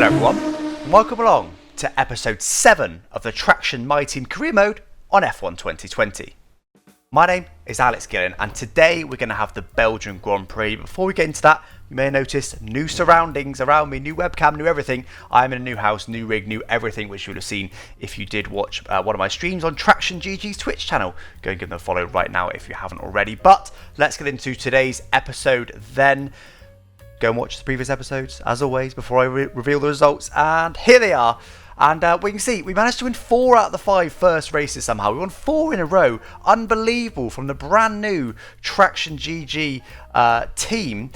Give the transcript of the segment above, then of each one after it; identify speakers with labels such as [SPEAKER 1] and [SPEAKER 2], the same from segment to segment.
[SPEAKER 1] Hello everyone, and welcome along to episode 7 of the Traxion My Team Career Mode on F1 2020. My name is Alex Gillon, and today we're going to have the Belgian Grand Prix. Before we get into that, you may notice new surroundings around me, new webcam, new everything. I'm in a new house, new rig, new everything, which you would have seen if you did watch one of my streams on TraxionGG's Twitch channel. Go and give them a follow right now if you haven't already. But let's get into today's episode then. Go and watch the previous episodes, as always, before I reveal the results. And here they are. And we can see we managed to win 4 out of the 5 first races somehow. We won 4 in a row. Unbelievable from the brand new TraxionGG team.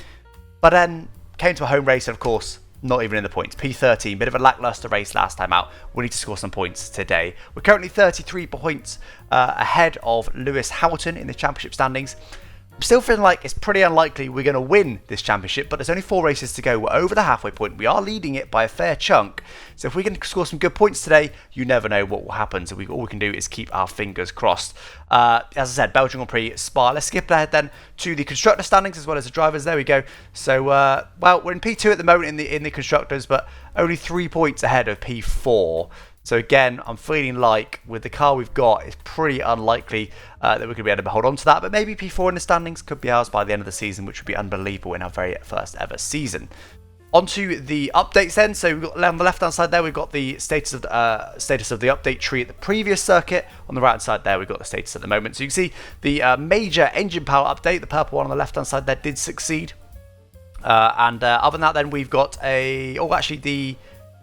[SPEAKER 1] But then came to a home race and, of course, not even in the points. P13, bit of a lackluster race last time out. We need to score some points today. We're currently 33 points ahead of Lewis Hamilton in the championship standings. I'm still feeling like it's pretty unlikely we're going to win this championship, but there's only 4 races to go. We're over the halfway point. We are leading it by a fair chunk. So if we can score some good points today, you never know what will happen. So all we can do is keep our fingers crossed. As I said, Belgian Grand Prix, Spa. Let's skip ahead then to the constructor standings as well as the drivers. There we go. So, well, we're in P2 at the moment in the constructors, but only 3 points ahead of P4. So again, I'm feeling like with the car we've got, it's pretty unlikely that we're going to be able to hold on to that. But maybe P4 in the standings could be ours by the end of the season, which would be unbelievable in our very first ever season. Onto the updates then. So we've got, on the left-hand side there, we've got the status of the update tree at the previous circuit. On the right-hand side there, we've got the status at the moment. So you can see the major engine power update, the purple one on the left-hand side there, did succeed. Other than that, then we've got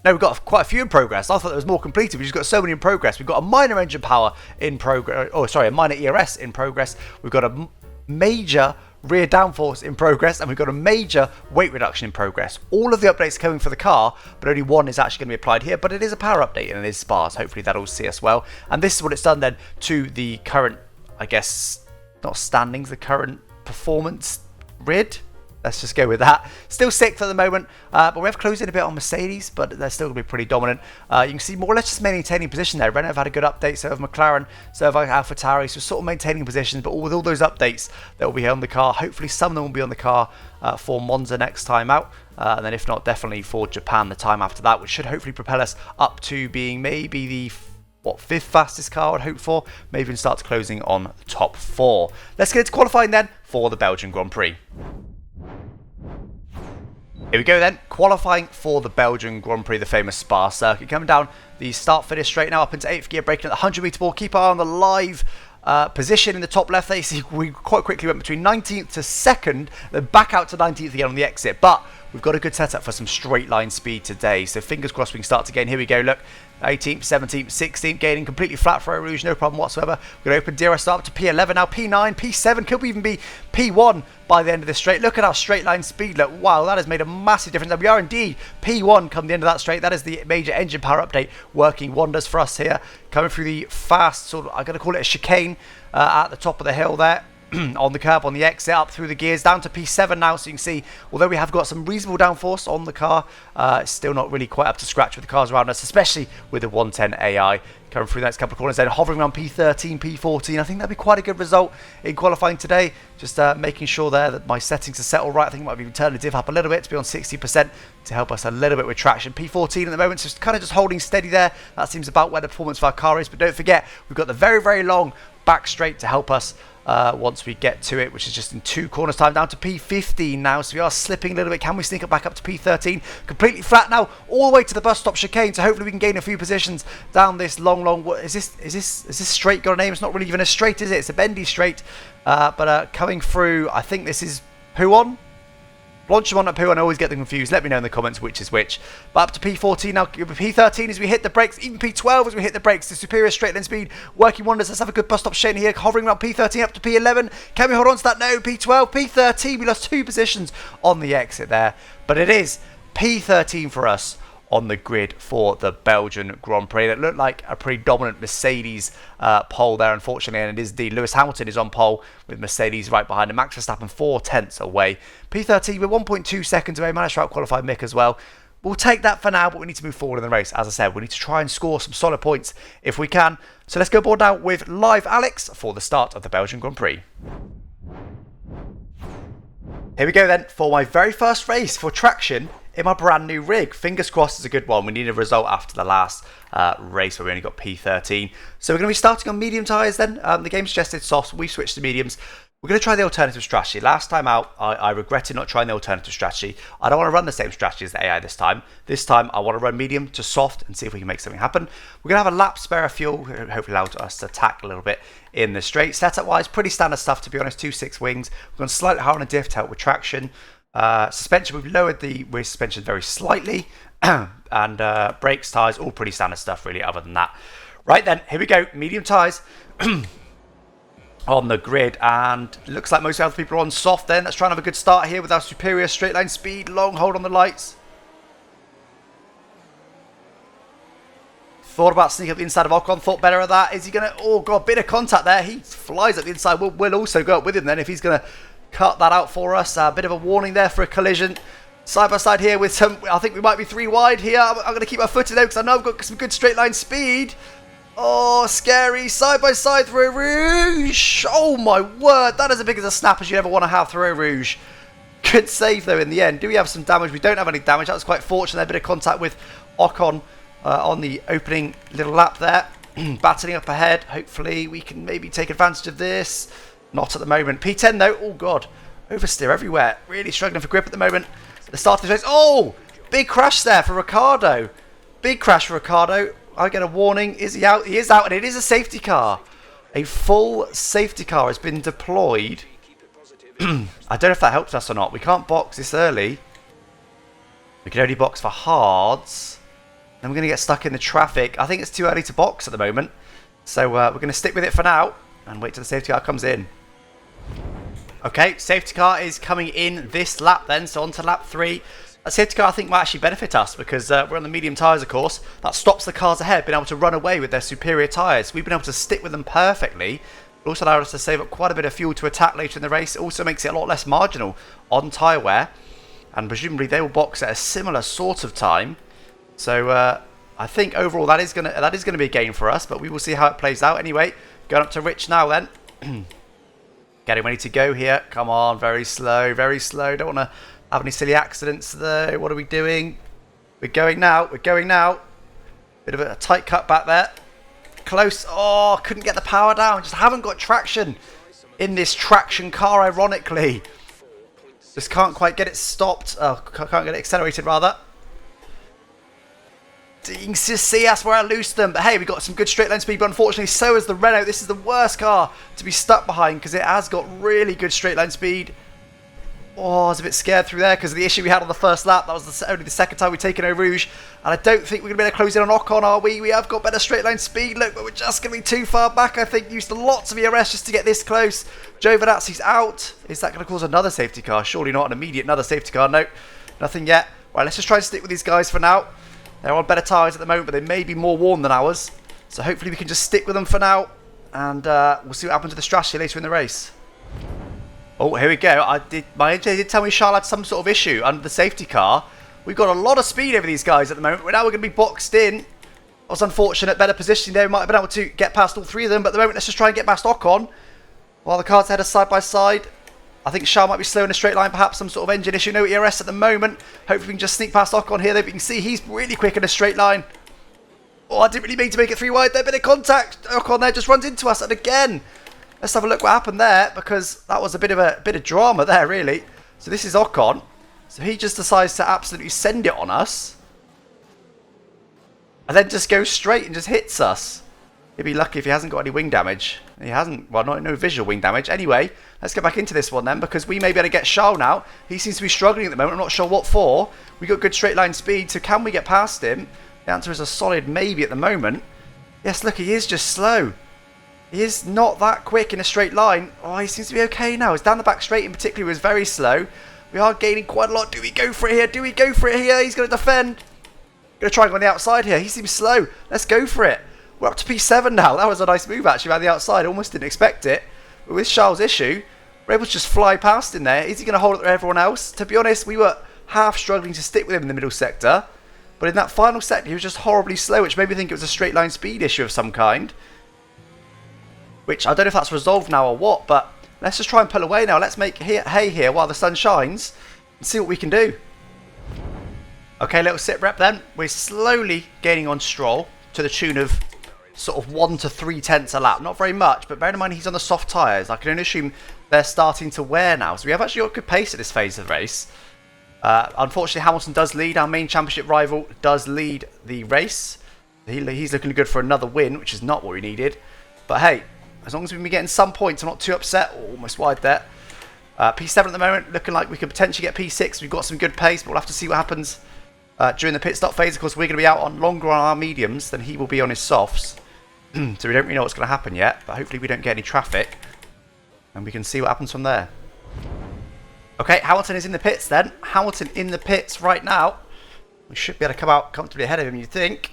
[SPEAKER 1] we've got quite a few in progress. I thought there was more completed. We've just got so many in progress. We've got a minor engine power in progress. A minor ERS in progress. We've got a major rear downforce in progress, and we've got a major weight reduction in progress. All of the updates are coming for the car, but only one is actually going to be applied here. But it is a power update and it is sparse. Hopefully that'll see us well. And this is what it's done then to the current, I guess, not standings, the current performance grid. Let's just go with that. Still 6th at the moment, but we have closed in a bit on Mercedes, but they're still going to be pretty dominant. You can see more or less just maintaining position there. Renault have had a good update, so have McLaren, so have AlphaTauri, so sort of maintaining positions, but with all those updates that will be on the car, hopefully some of them will be on the car for Monza next time out, and then if not, definitely for Japan the time after that, which should hopefully propel us up to being maybe the 5th fastest car I'd hope for, maybe even start closing on the top 4. Let's get into qualifying then for the Belgian Grand Prix. Here we go then, qualifying for the Belgian Grand Prix, the famous Spa circuit. Coming down the start-finish straight now up into 8th gear, braking at the 100 metre ball. Keep an eye on the live position in the top left there. You see we quite quickly went between 19th to 2nd, then back out to 19th again on the exit. But we've got a good setup for some straight line speed today. So fingers crossed we can start to gain. Here we go, look. 18th, 17th, 16th, gaining completely flat for Eau Rouge, no problem whatsoever. We're going to open DRS up to P11 now, P9, P7, could even be P1 by the end of this straight. Look at our straight line speed, look, wow, that has made a massive difference. And we are indeed P1 come the end of that straight. That is the major engine power update working wonders for us here. Coming through the fast, sort of, I'm going to call it a chicane at the top of the hill there. On the curb, on the exit, up through the gears, down to P7 now. So you can see, although we have got some reasonable downforce on the car, it's still not really quite up to scratch with the cars around us, especially with the 110 AI. Coming through the next couple of corners, then hovering around P13, P14. I think that'd be quite a good result in qualifying today. Just making sure there that my settings are set all right. I think I might even turn the diff up a little bit to be on 60% to help us a little bit with traction. P14 at the moment, so kind of just holding steady there. That seems about where the performance of our car is. But don't forget, we've got the very, very long back straight to help us once we get to it, which is just in 2 corners time, down to P15 now. So we are slipping a little bit. Can we sneak it back up to P13? Completely flat now, all the way to the bus stop chicane. So hopefully we can gain a few positions down this long. Is this straight got a name? It's not really even a straight, is it? It's a bendy straight. But coming through, I think this is Pouon. Blanchimont and Pouon, I always get them confused. Let me know in the comments which is which. But up to P14 now, P13 as we hit the brakes, even P12 as we hit the brakes. The superior straight line speed working wonders. Let's have a good bus stop chicane here, hovering around P13 up to P11. Can we hold on to that? No, P12, P13. We lost 2 positions on the exit there. But it is P13 for us on the grid for the Belgian Grand Prix. That looked like a pretty dominant Mercedes pole there, unfortunately, and it is indeed. Lewis Hamilton is on pole with Mercedes right behind him. Max Verstappen 4 tenths away. P13 with 1.2 seconds away. Managed to out-qualify Mick as well. We'll take that for now, but we need to move forward in the race. As I said, we need to try and score some solid points if we can. So let's go board now with live Alex for the start of the Belgian Grand Prix. Here we go then for my very first race for Traxion in my brand new rig. Fingers crossed it's a good one. We need a result after the last race where we only got P13. So we're going to be starting on medium tyres then. The game suggested softs. We switched to mediums. We're going to try the alternative strategy. Last time out, I regretted not trying the alternative strategy. I don't want to run the same strategy as the AI this time. This time, I want to run medium to soft and see if we can make something happen. We're going to have a lap spare of fuel, hopefully allow us to attack a little bit in the straight. Setup-wise, pretty standard stuff, to be honest. 2.6 wings. We're going slightly higher on a diff to help with traction. Suspension, we've lowered the rear suspension very slightly. And brakes, tyres, all pretty standard stuff, really, other than that. Right then, here we go. Medium tyres. On the grid, and it looks like most other people are on soft then. Let's try and have a good start here with our superior straight line speed, long hold on the lights. Thought about sneaking up the inside of Ocon, thought better of that. Is he going to, oh god, bit of contact there. He flies up the inside. We'll also go up with him then if he's going to cut that out for us. A bit of a warning there for a collision. Side by side here with some, I think we might be 3 wide here. I'm going to keep my foot in though because I know I've got some good straight line speed. Oh, scary. Side by side through Rouge. Oh, my word. That is as big as a snap as you ever want to have through Rouge. Good save, though, in the end. Do we have some damage? We don't have any damage. That was quite fortunate. A bit of contact with Ocon on the opening little lap there. Battling up ahead. Hopefully, we can maybe take advantage of this. Not at the moment. P10, though. Oh, God. Oversteer everywhere. Really struggling for grip at the moment. The start of the race. Oh, big crash there for Ricciardo. Big crash for Ricciardo. I get a warning. Is he out? He is out, and it is a safety car. A full safety car has been deployed. I don't know if that helps us or not. We can't box this early. We can only box for hards. Then we're going to get stuck in the traffic. I think it's too early to box at the moment. So we're going to stick with it for now and wait till the safety car comes in. Okay, safety car is coming in this lap then. So on to lap 3. A safety car I think might actually benefit us because we're on the medium tyres, of course. That stops the cars ahead being able to run away with their superior tyres. We've been able to stick with them perfectly. It also allowed us to save up quite a bit of fuel to attack later in the race. It also makes it a lot less marginal on tyre wear. And presumably they will box at a similar sort of time. So I think overall that is gonna be a gain for us. But we will see how it plays out anyway. Going up to Rich now then. Getting ready to go here. Come on, very slow, very slow. Don't want to have any silly accidents though. What are we doing? We're going now. We're going now. Bit of a tight cut back there. Close. Oh, couldn't get the power down. Just haven't got traction in this traction car, ironically. Just can't quite get it stopped. Oh, can't get it accelerated, rather. You can see that's where I loosed them. But hey, we got some good straight line speed. But unfortunately, so is the Renault. This is the worst car to be stuck behind because it has got really good straight line speed. Oh, I was a bit scared through there because of the issue we had on the first lap. That was only the second time we've taken over Rouge. And I don't think we're going to be able to close in on Ocon, are we? We have got better straight line speed. Look, but we're just going to be too far back, I think. Used lots of ERS just to get this close. Giovinazzi's out. Is that going to cause another safety car? Surely not an immediate another safety car. No, nothing yet. Right, let's just try and stick with these guys for now. They're on better tyres at the moment, but they may be more worn than ours. So hopefully we can just stick with them for now. And we'll see what happens to the strategy later in the race. Oh, here we go. My engineer did tell me Charles had some sort of issue under the safety car. We've got a lot of speed over these guys at the moment. Now we're going to be boxed in. That was unfortunate. Better positioning there. We might have been able to get past all 3 of them. But at the moment, let's just try and get past Ocon. While the cars ahead are side by side. I think Charles might be slow in a straight line. Perhaps some sort of engine issue. No ERS at the moment. Hopefully we can just sneak past Ocon here. Though, but you can see he's really quick in a straight line. Oh, I didn't really mean to make it 3 wide there. Bit of contact. Ocon there just runs into us. And again... Let's have a look what happened there, because that was a bit of drama there, really. So this is Ocon. So he just decides to absolutely send it on us. And then just goes straight and just hits us. He'd be lucky if he hasn't got any wing damage. He hasn't, well, no visual wing damage. Anyway, let's get back into this one then, because we may be able to get Charles now. He seems to be struggling at the moment. I'm not sure what for. We got good straight line speed, so can we get past him? The answer is a solid maybe at the moment. Yes, look, he is just slow. He is not that quick in a straight line. Oh, he seems to be okay now. His down the back straight in particular was very slow. We are gaining quite a lot. Do we go for it here? Do we go for it here? He's going to defend. Going to try and go on the outside here. He seems slow. Let's go for it. We're up to P7 now. That was a nice move actually around the outside. Almost didn't expect it. But with Charles' issue, we're able to just fly past him there. Is he going to hold it for everyone else? To be honest, we were half struggling to stick with him in the middle sector. But in that final sector, he was just horribly slow, which made me think it was a straight line speed issue of some kind. Which I don't know if that's resolved now or what, but let's just try and pull away now. Let's make hay here while the sun shines and see what we can do. Okay, little sit rep then. We're slowly gaining on Stroll to the tune of sort of 1 to 3 tenths a lap. Not very much, but bear in mind he's on the soft tyres. I can only assume they're starting to wear now. So we have actually got good pace at this phase of the race. Unfortunately, Hamilton does lead. Our main championship rival does lead the race. He's looking good for another win, which is not what we needed. But hey, as long as we've been getting some points, I'm not too upset. Almost wide there. P7 at the moment, looking like we could potentially get P6. We've got some good pace, but we'll have to see what happens during the pit stop phase. Of course, we're going to be out on longer on our mediums than he will be on his softs. So we don't really know what's going to happen yet, but hopefully we don't get any traffic. And we can see what happens from there. Okay, Hamilton is in the pits then. Hamilton in the pits right now. We should be able to come out comfortably ahead of him, you'd think.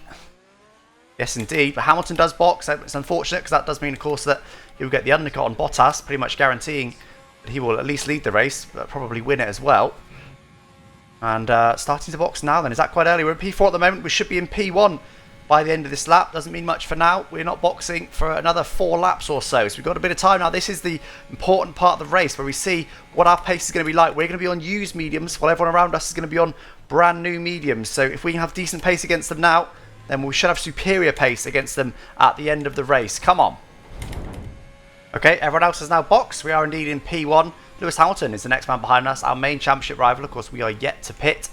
[SPEAKER 1] Yes, indeed. But Hamilton does box. It's unfortunate because that does mean, of course, that he will get the undercut on Bottas, pretty much guaranteeing that he will at least lead the race, but probably win it as well. And starting to box now then. Is that quite early? We're in P4 at the moment. We should be in P1 by the end of this lap. Doesn't mean much for now. We're not boxing for another 4 laps or so. So we've got a bit of time now. This is the important part of the race where we see what our pace is going to be like. We're going to be on used mediums while everyone around us is going to be on brand new mediums. So if we can have decent pace against them now, then we should have superior pace against them at the end of the race. Come on. Okay, everyone else has now boxed. We are indeed in P1. Lewis Hamilton is the next man behind us. Our main championship rival, of course, we are yet to pit.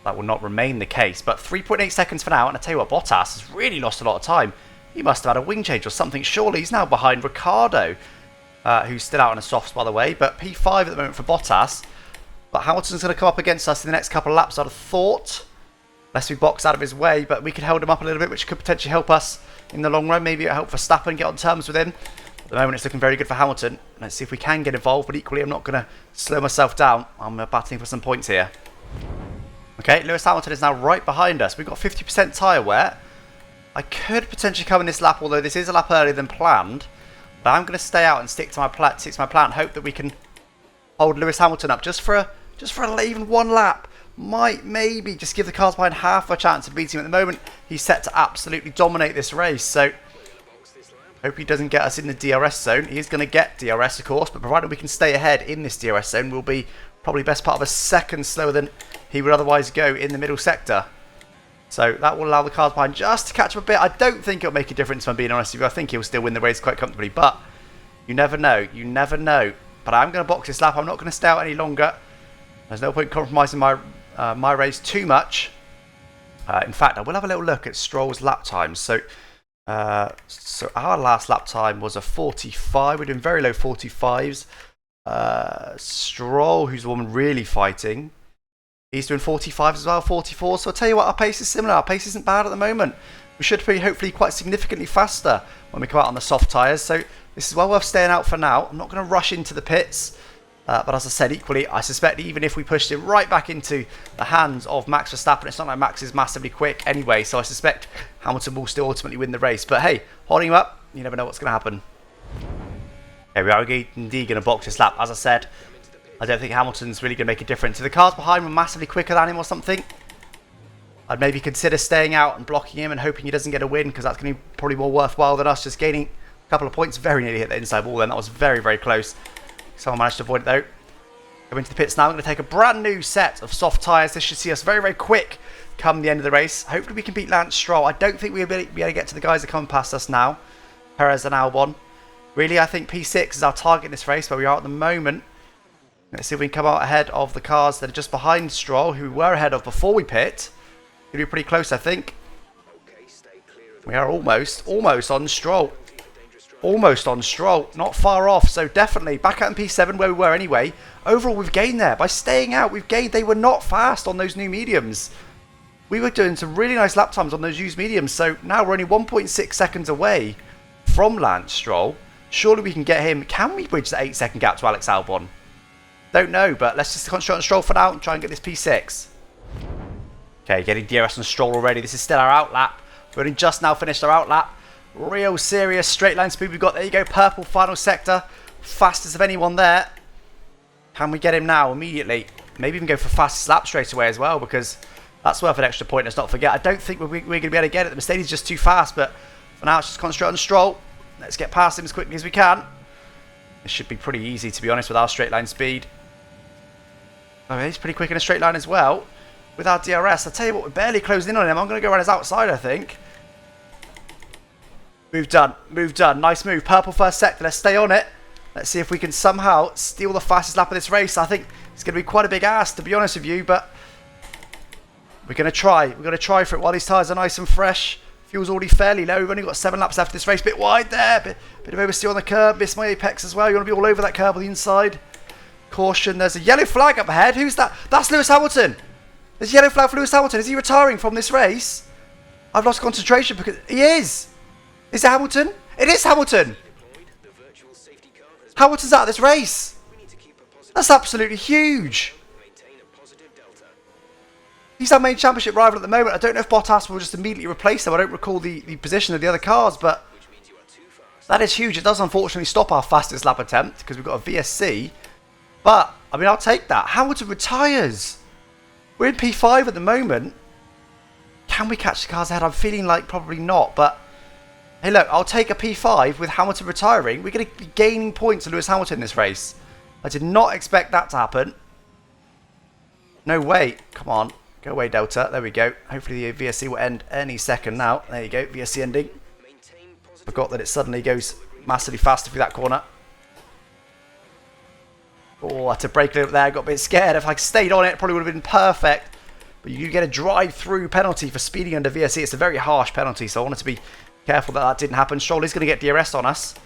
[SPEAKER 1] That will not remain the case. But 3.8 seconds for now. And I tell you what, Bottas has really lost a lot of time. He must have had a wing change or something. Surely he's now behind Ricciardo, who's still out on a softs, by the way. But P5 at the moment for Bottas. But Hamilton's going to come up against us in the next couple of laps, I'd have thought. Unless we box out of his way. But we could hold him up a little bit, which could potentially help us in the long run. Maybe it'll help Verstappen get on terms with him. At the moment, it's looking very good for Hamilton. Let's see if we can get involved. But equally, I'm not going to slow myself down. I'm battling for some points here. Okay, Lewis Hamilton is now right behind us. We've got 50% tyre wear. I could potentially come in this lap, although this is a lap earlier than planned. But I'm going to stay out and stick to my plan. Hope that we can hold Lewis Hamilton up just for even one lap. Maybe just give the cars behind half a chance of beating him. At the moment, he's set to absolutely dominate this race. So hope he doesn't get us in the DRS zone. He is going to get DRS, of course, but provided we can stay ahead in this DRS zone, we'll be probably best part of a second slower than he would otherwise go in the middle sector. So that will allow the cars behind just to catch up a bit. I don't think it'll make a difference, if I'm being honest with you. I think he'll still win the race quite comfortably, but you never know. You never know. But I'm going to box this lap. I'm not going to stay out any longer. There's no point compromising my race too much. In fact, I will have a little look at Stroll's lap times. So our last lap time was a 45. We're doing very low 45s. Stroll, who's the one really fighting, he's doing 45 as well, 44. So I'll tell you what, our pace is similar. Our pace isn't bad at the moment. We should be hopefully quite significantly faster when we come out on the soft tyres. So this is well worth staying out for now. I'm not going to rush into the pits. But as I said, equally, I suspect even if we pushed it right back into the hands of Max Verstappen, it's not like Max is massively quick anyway. So I suspect Hamilton will still ultimately win the race. But hey, holding him up, you never know what's going to happen. Okay, we are indeed going to box this lap. As I said, I don't think Hamilton's really going to make a difference. If the cars behind were massively quicker than him or something, I'd maybe consider staying out and blocking him and hoping he doesn't get a win, because that's going to be probably more worthwhile than us just gaining a couple of points. Very nearly hit the inside wall then. That was very, very close. Someone managed to avoid it though. Going into the pits now. I'm going to take a brand new set of soft tyres. This should see us very, very quick come the end of the race. Hopefully we can beat Lance Stroll. I don't think we'll be able to get to the guys that come past us now. Perez and Albon. Really, I think P6 is our target in this race, where we are at the moment. Let's see if we can come out ahead of the cars that are just behind Stroll, who we were ahead of before we pit. Going to be pretty close, I think. We are almost on Stroll. Almost on Stroll. Not far off, so definitely back out in P7 where we were anyway. Overall, we've gained there. By staying out, we've gained. They were not fast on those new mediums. We were doing some really nice lap times on those used mediums, so now we're only 1.6 seconds away from Lance Stroll. Surely we can get him. Can we bridge the 8-second gap to Alex Albon? Don't know, but let's just concentrate on Stroll for now and try and get this P6. Okay, getting DRS on Stroll already. This is still our out lap. We've only just now finished our out lap. Real serious straight line speed we've got. There you go, purple final sector. Fastest of anyone there. Can we get him now immediately? Maybe even go for fastest lap straight away as well, because that's worth an extra point. Let's not forget. I don't think we're going to be able to get it. The Mercedes is just too fast, but for now, let's just concentrate on Stroll. Let's get past him as quickly as we can. This should be pretty easy, to be honest, with our straight line speed. Oh, he's pretty quick in a straight line as well. with our DRS. I tell you what, we're barely closing in on him. I'm going to go around his outside, I think. Move done. Move done. Nice move. Purple first sector. Let's stay on it. Let's see if we can somehow steal the fastest lap of this race. I think it's going to be quite a big ask, to be honest with you, but we're going to try. We're going to try for it while these tyres are nice and fresh. Fuel's already fairly low. We've only got 7 laps left of this race. Bit wide there. Bit of oversteer on the curb. Missed my apex as well. You want to be all over that curb on the inside. Caution. There's a yellow flag up ahead. Who's that? That's Lewis Hamilton. There's a yellow flag for Lewis Hamilton. Is he retiring from this race? I've lost concentration because he is. Is it Hamilton? It is Hamilton. Hamilton's out of this race. That's absolutely huge. He's our main championship rival at the moment. I don't know if Bottas will just immediately replace him. I don't recall the position of the other cars, but that is huge. It does unfortunately stop our fastest lap attempt because we've got a VSC. But, I mean, I'll take that. Hamilton retires. We're in P5 at the moment. Can we catch the cars ahead? I'm feeling like probably not, but hey, look, I'll take a P5 with Hamilton retiring. We're going to be gaining points to Lewis Hamilton in this race. I did not expect that to happen. No way. Come on. Go away, Delta. There we go. Hopefully the VSC will end any second now. There you go. VSC ending. Forgot that it suddenly goes massively faster through that corner. Oh, I had to brake a little there. Got a bit scared. If I stayed on it, it probably would have been perfect. But you get a drive-through penalty for speeding under VSC. It's a very harsh penalty, so I wanted to be careful that that didn't happen. Stroll is going to get DRS on us.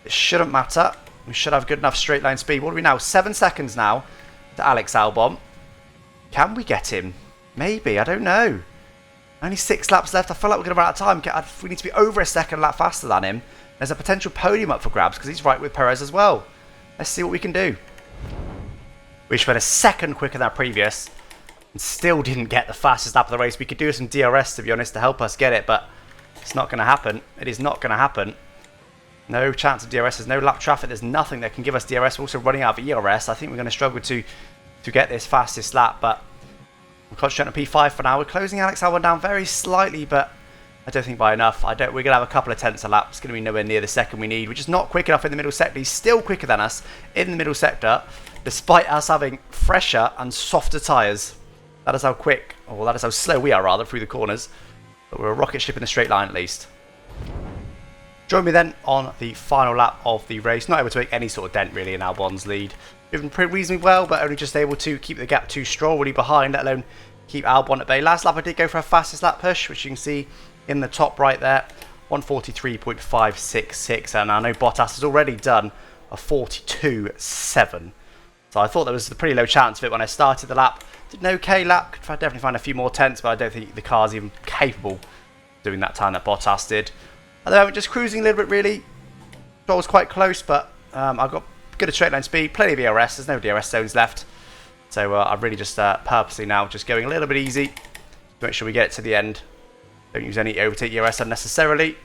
[SPEAKER 1] It shouldn't matter. We should have good enough straight line speed. What are we now? 7 seconds now to Alex Albon. Can we get him? Maybe. I don't know. Only 6 laps left. I feel like we're going to run out of time. We need to be over a second lap faster than him. There's a potential podium up for grabs because he's right with Perez as well. Let's see what we can do. We just went a second quicker than our previous and still didn't get the fastest lap of the race. We could do some DRS, to be honest, to help us get it, but it's not going to happen. It is not going to happen. No chance of DRS. There's no lap traffic. There's nothing that can give us DRS. We're also running out of ERS. I think we're going to struggle to get this fastest lap, but we're concentrating on P5 for now. We're closing Alex Albon down very slightly, but I don't think by enough. We're going to have a couple of tenths a lap. It's going to be nowhere near the second we need. We're just not quick enough in the middle sector. He's still quicker than us in the middle sector, despite us having fresher and softer tyres. That is how quick, or that is how slow we are, rather, through the corners. But we're a rocket ship in the straight line, at least. Join me then on the final lap of the race. Not able to make any sort of dent, really, in Albon's lead. Driven pretty reasonably well, but only just able to keep the gap to Stroll really behind, let alone keep Albon at bay. Last lap I did go for a fastest lap push, which you can see in the top right there. 143.566, and I know Bottas has already done a 42.7. So I thought there was a pretty low chance of it when I started the lap. Did an okay lap, could definitely find a few more tenths, but I don't think the car's even capable of doing that time that Bottas did. At the moment, just cruising a little bit, really. Stroll was quite close, but I've got good straight line speed, plenty of ERS. There's no DRS zones left. So I'm really just purposely now just going a little bit easy to make sure we get it to the end. Don't use any overtake ERS unnecessarily.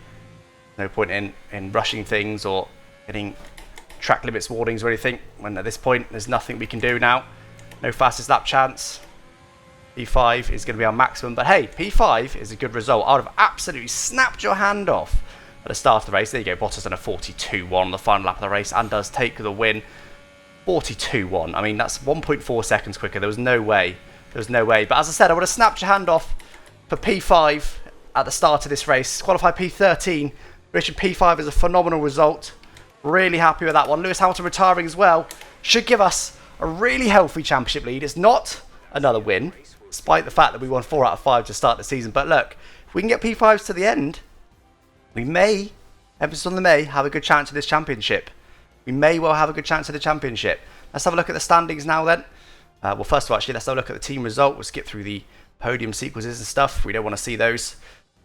[SPEAKER 1] No point in rushing things or getting track limits warnings or anything, when at this point there's nothing we can do now. No fastest lap chance. P5 is going to be our maximum, but hey, P5 is a good result. I would have absolutely snapped your hand off at the start of the race. There you go, Bottas done a 42.1 on the final lap of the race and does take the win. 42.1, I mean that's 1.4 seconds quicker. There was no way. There was no way. But as I said, I would have snapped your hand off for P5 at the start of this race. Qualified P13. Richard, P5 is a phenomenal result. Really happy with that one. Lewis Hamilton retiring as well should give us a really healthy championship lead. It's not another win, despite the fact that we won 4 out of 5 to start the season. But look, if we can get P5s to the end, we may, emphasis on the may, have a good chance of this championship. We may well have a good chance of the championship. Let's have a look at the standings now then. Well, first of all, actually, let's have a look at the team result. We'll skip through the podium sequences and stuff. We don't want to see those.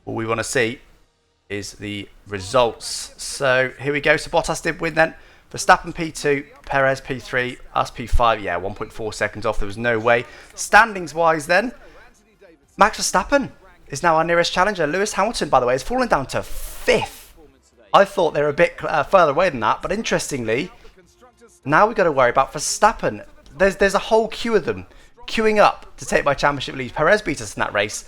[SPEAKER 1] All we want to see is the results. So here we go. So Bottas did win then. Verstappen P2, Perez P3, us P5. Yeah, 1.4 seconds off. There was no way. Standings wise then, Max Verstappen is now our nearest challenger. Lewis Hamilton, by the way, has fallen down to 5th. I thought they were a bit further away than that, but interestingly, now we've got to worry about Verstappen. There's a whole queue of them queuing up to take my championship lead. Perez beat us in that race.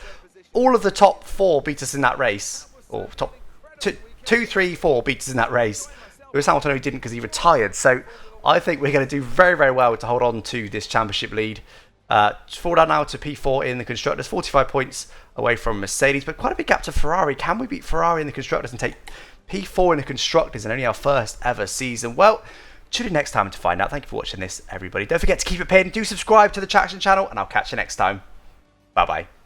[SPEAKER 1] All of the top 4 beat us in that race, or top 2, 3, 4 beat us in that race. Lewis Hamilton only didn't because he retired. So I think we're going to do very, very well to hold on to this championship lead. Fall down now to P4 in the constructors, 45 points away from Mercedes, but quite a big gap to Ferrari. Can we beat Ferrari in the constructors and take P4 in the constructors in only our first ever season? Well, tune in next time to find out. Thank you for watching this, everybody. Don't forget to keep it pinned. Do subscribe to the Traxion channel, and I'll catch you next time. Bye bye.